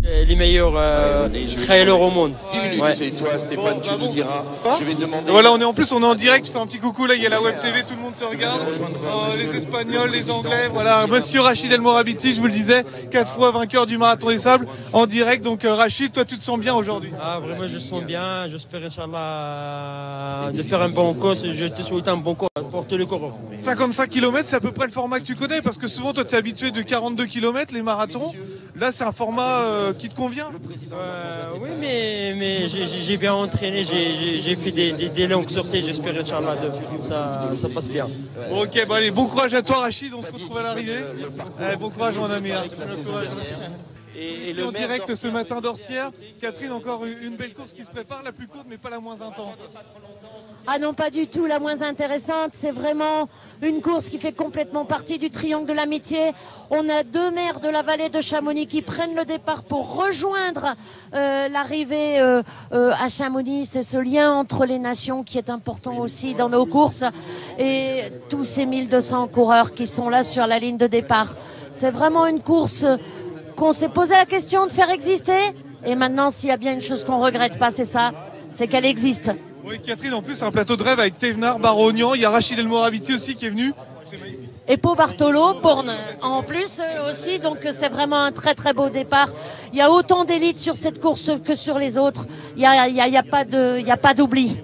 Les meilleurs trailers au monde. 10 minutes, Ouais. c'est toi Stéphane, tu nous diras. Je vais te demander. Voilà, on est en direct, fais un petit coucou, là il y a la web TV, tout le monde te regarde, les Espagnols, les Anglais, voilà, monsieur Rachid El Morabiti, je vous le disais, 4 fois vainqueur du Marathon des Sables, en direct, donc Rachid, toi tu te sens bien aujourd'hui? Ah, vraiment, je sens bien. J'espère, Inch'Allah, de faire un bon course. Je te souhaite un bon course pour tous les coureurs. 55 km, c'est à peu près le format que tu connais, parce que souvent toi tu es habitué de 42 km, les marathons, là c'est un format qui te convient? Oui, mais j'ai bien entraîné. J'ai fait des longues sorties. J'espère, Inch'Allah, ça passe bien. Ok, bon allez, bon courage à toi Rachid, on se retrouve à l'arrivée. Bon courage mon ami. Hein. Et en direct ce matin d'Orsières, Catherine, encore une belle course qui se prépare, la plus courte mais pas la moins intense. Ah non, pas du tout la moins intéressante. C'est vraiment une course qui fait complètement partie du triangle de l'amitié. On a 2 maires de la vallée de Chamonix qui prennent le départ pour rejoindre l'arrivée à Chamonix. C'est ce lien entre les nations qui est important aussi dans nos courses. Et tous ces 1200 coureurs qui sont là sur la ligne de départ. C'est vraiment une course qu'on s'est posé la question de faire exister. Et maintenant, s'il y a bien une chose qu'on regrette pas, c'est ça, c'est qu'elle existe. Oui, Catherine, en plus, un plateau de rêve avec Thévenard, Barognan, il y a Rachid El Morabiti aussi qui est venu. Et Pau Bartolo en plus aussi, donc c'est vraiment un très très beau départ. Il y a autant d'élites sur cette course que sur les autres. Il y a pas d'oubli.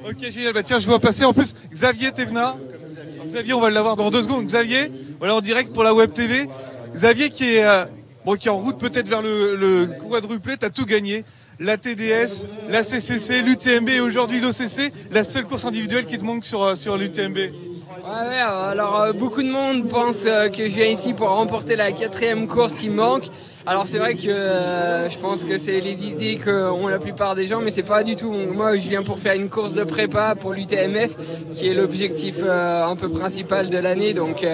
Ok, génial. Bah tiens, je vois passer en plus Xavier Thévenard. Xavier, on va l'avoir dans 2 secondes. Xavier, voilà en direct pour la Web TV. Xavier qui est en route peut-être vers le quadruplé, t'as tout gagné. La TDS, la CCC, l'UTMB et aujourd'hui l'OCC, la seule course individuelle qui te manque sur l'UTMB. Ouais, alors beaucoup de monde pense que je viens ici pour remporter la 4e course qui me manque. Alors c'est vrai que je pense que c'est les idées qu'ont la plupart des gens, mais c'est pas du tout. Moi je viens pour faire une course de prépa pour l'UTMF, qui est l'objectif un peu principal de l'année. Donc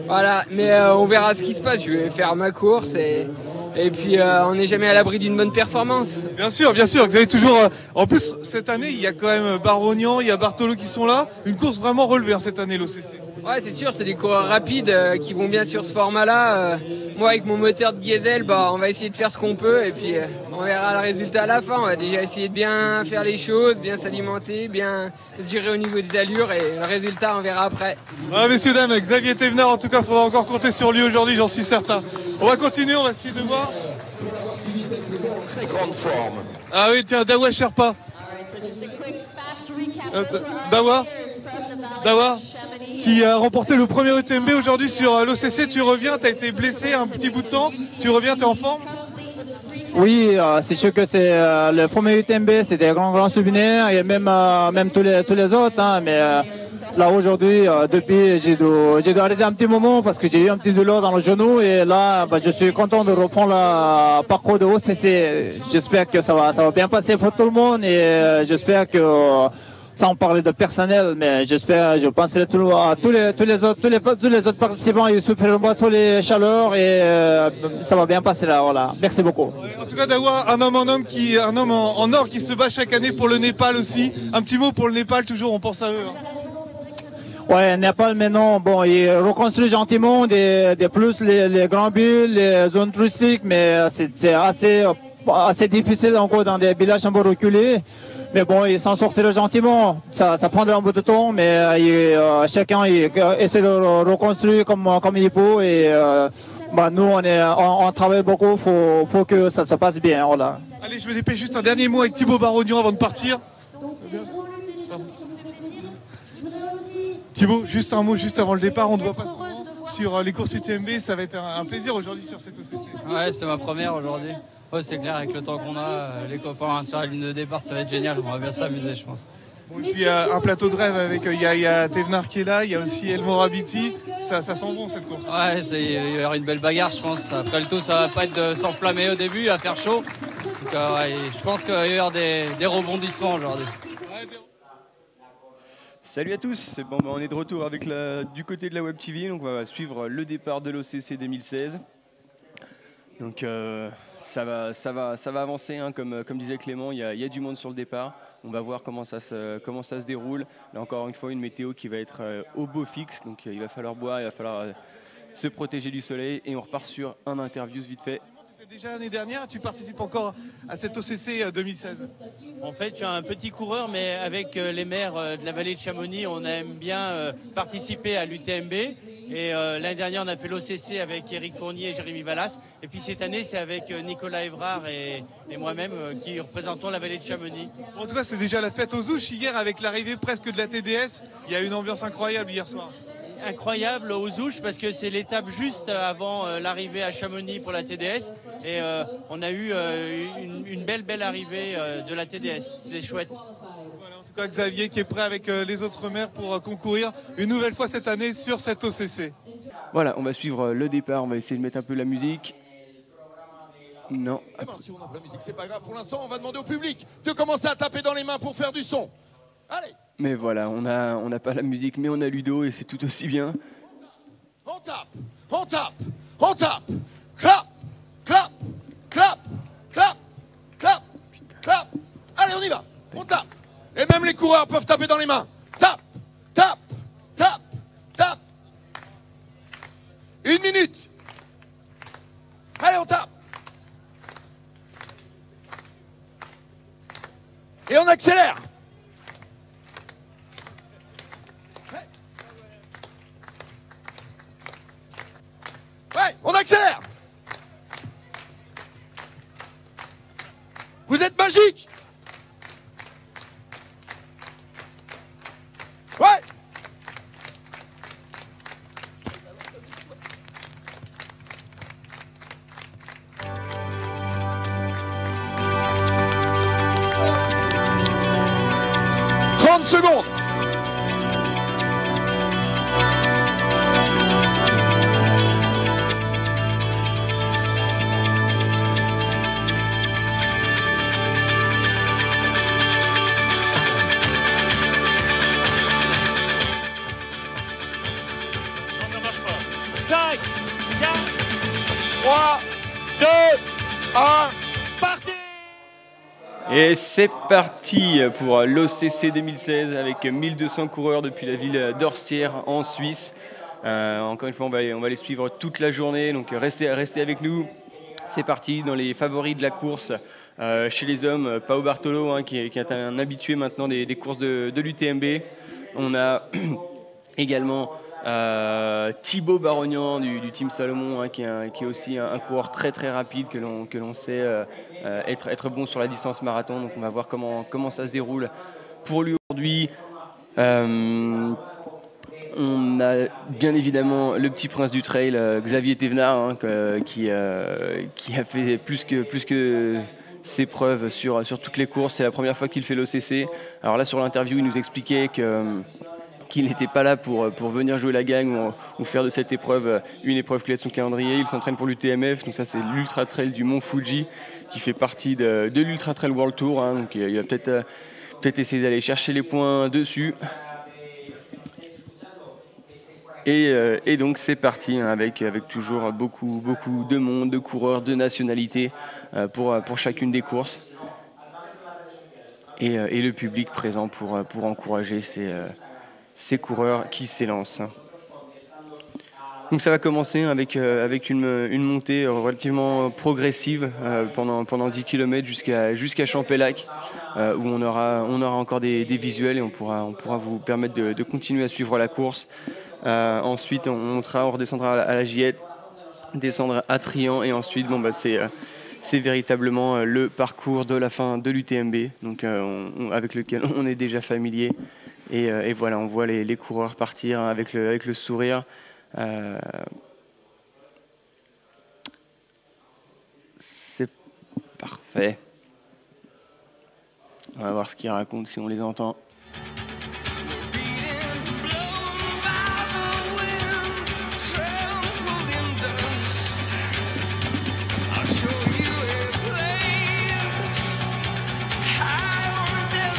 voilà, mais on verra ce qui se passe. Je vais faire ma course et puis on n'est jamais à l'abri d'une bonne performance. Bien sûr, vous avez toujours... en plus, cette année, il y a quand même Barognan, il y a Bartolo qui sont là. Une course vraiment relevée hein, cette année, l'OCC. Ouais, c'est sûr, c'est des coureurs rapides qui vont bien sur ce format-là. Moi, avec mon moteur de diesel, on va essayer de faire ce qu'on peut et puis on verra le résultat à la fin. On va déjà essayer de bien faire les choses, bien s'alimenter, bien se gérer au niveau des allures et le résultat, on verra après. Ah, messieurs, dames, Xavier Thévenard, en tout cas, il faudra encore compter sur lui aujourd'hui, j'en suis certain. On va continuer, on va essayer de voir. Très grande forme. Ah oui, tiens, Dawa Sherpa. Dawa, qui a remporté le premier UTMB aujourd'hui sur l'OCC. Tu reviens, tu as été blessé un petit bout de temps. Tu reviens, tu es en forme? Oui, c'est sûr que c'est le premier UTMB, c'est des grands souvenirs et même tous les autres. Hein, mais là aujourd'hui, depuis, j'ai dû arrêter un petit moment parce que j'ai eu un petit douleur dans le genou et là, je suis content de reprendre le parcours de OCC. J'espère que ça va bien passer pour tout le monde et j'espère que sans parler de personnel, mais je penserai à tous les autres participants, ils souffriront tous les chaleurs et ça va bien passer là. Voilà. Merci beaucoup. En tout cas, Dawa, un homme en or qui se bat chaque année pour le Népal aussi. Un petit mot pour le Népal, toujours, on pense à eux. Hein. Ouais, Népal maintenant, il reconstruit gentiment des plus les grands villes, les zones touristiques, mais c'est assez difficile encore dans des villages un peu reculés. Mais bon, ils s'en sortiront gentiment. Ça prendra un peu de temps, mais chacun essaie de reconstruire comme il faut. Et nous, on travaille beaucoup. Faut que ça se passe bien. Voilà. Allez, je me dépêche juste un dernier mot avec Thibaut Barognan avant de partir. Thibaut, juste un mot juste avant le départ. On ne voit pas souvent sur les courses UTMB. Ça va être un plaisir aujourd'hui sur cette OCC. Ouais, c'est ma première aujourd'hui. Ouais, c'est clair, avec le temps qu'on a, les copains sur la ligne de départ, ça va être génial. On va bien s'amuser, je pense. Bon, et puis un plateau de rêve avec il y a Thévenard qui est là, il y a aussi El Morabiti. Ça sent bon cette course. Ouais, il y aura une belle bagarre, je pense. Après le tout, ça va pas être de s'enflammer au début, à faire chaud. Donc, je pense qu'il va y avoir des rebondissements aujourd'hui. Salut à tous, on est de retour avec du côté de la Web TV, donc on va suivre le départ de l'OCC 2016. Donc ça va avancer, hein, comme disait Clément, il y a du monde sur le départ. On va voir comment ça se déroule. Là encore une fois, une météo qui va être au beau fixe, donc il va falloir boire, il va falloir se protéger du soleil et on repart sur un interview vite fait. que déjà l'année dernière, tu participes encore à cette OCC 2016. En fait, je suis un petit coureur, mais avec les maires de la vallée de Chamonix, on aime bien participer à l'UTMB. Et l'année dernière, on a fait l'OCC avec Eric Fournier et Jérémy Vallas. Et puis cette année, c'est avec Nicolas Évrard et moi-même qui représentons la vallée de Chamonix. En tout cas, c'est déjà la fête aux ouches. Hier, avec l'arrivée presque de la TDS, il y a une ambiance incroyable hier soir. Incroyable aux ouches parce que c'est l'étape juste avant l'arrivée à Chamonix pour la TDS. Et on a eu une belle arrivée de la TDS. C'était chouette. Voilà, en tout cas, Xavier qui est prêt avec les autres maires pour concourir une nouvelle fois cette année sur cette OCC. Voilà, on va suivre le départ, on va essayer de mettre un peu la musique. Non. Eh ben, si on n'a pas la musique, c'est pas grave. Pour l'instant, on va demander au public de commencer à taper dans les mains pour faire du son. Allez. Mais voilà, on n'a pas la musique, mais on a Ludo et c'est tout aussi bien. On tape, on tape, on tape. Clap, clap, clap, clap, clap, clap. Allez, on y va. On tape. Et même les coureurs peuvent taper dans les mains. Tape, tape, tape, tape. 1 minute. Allez, on tape. Et on accélère. Ouais, on accélère. Vous êtes magique. Ouais. Secondes. Non, ça marche pas. 5, 4, 3, 2, 1, partez! Et c'est parti pour l'OCC 2016 avec 1200 coureurs depuis la ville d'Orsières en Suisse. Encore une fois, on va les suivre toute la journée, donc restez avec nous. C'est parti dans les favoris de la course. Chez les hommes, Pao Bartolo qui est un habitué maintenant des courses de l'UTMB. On a également Thibaut Barognan du Team Salomon qui est aussi un coureur très rapide que l'on sait être bon sur la distance marathon. Donc on va voir comment ça se déroule pour lui aujourd'hui. On a bien évidemment le petit prince du trail, Xavier Thévenard, qui a fait plus que ses preuves sur toutes les courses. C'est la première fois qu'il fait l'OCC. Alors là, sur l'interview, il nous expliquait qu'il n'était pas là pour venir jouer la gagne ou faire de cette épreuve une épreuve clé de son calendrier. Il s'entraîne pour l'UTMF, donc ça c'est l'Ultra Trail du Mont Fuji qui fait partie de l'Ultra Trail World Tour. Donc il va peut-être essayer d'aller chercher les points dessus. Et donc c'est parti avec toujours beaucoup de monde, de coureurs, de nationalités pour chacune des courses. Et le public présent pour encourager ces coureurs qui s'élancent. Donc ça va commencer avec une montée relativement progressive pendant 10 km jusqu'à Champellac, où on aura encore des visuels et on pourra vous permettre de continuer à suivre la course. Ensuite on redescendra à la Giette, descendre à Trian et ensuite c'est véritablement le parcours de la fin de l'UTMB, donc avec lequel on est déjà familier. Et voilà, on voit les coureurs partir avec le sourire. C'est parfait. On va voir ce qu'ils racontent si on les entend.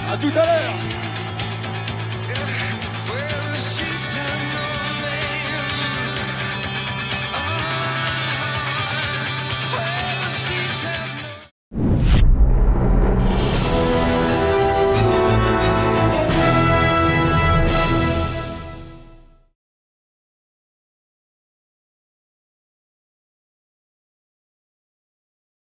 À tout à l'heure.